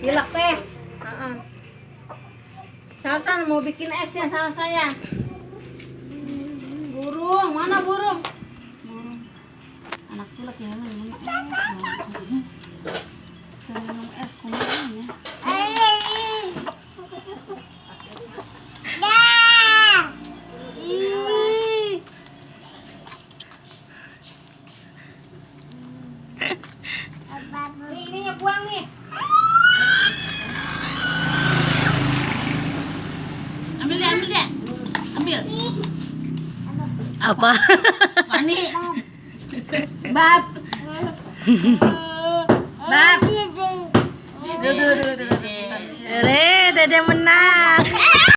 Pilek teh. Salsa mau bikin es ya salsa ya. Burung, mana burung? Anak pilek ya minum es. Minum es kumaha ya. Ininya buang nih. Ambil deh. Ambil. Apa? Mani. Bab. Bab. Dede menang.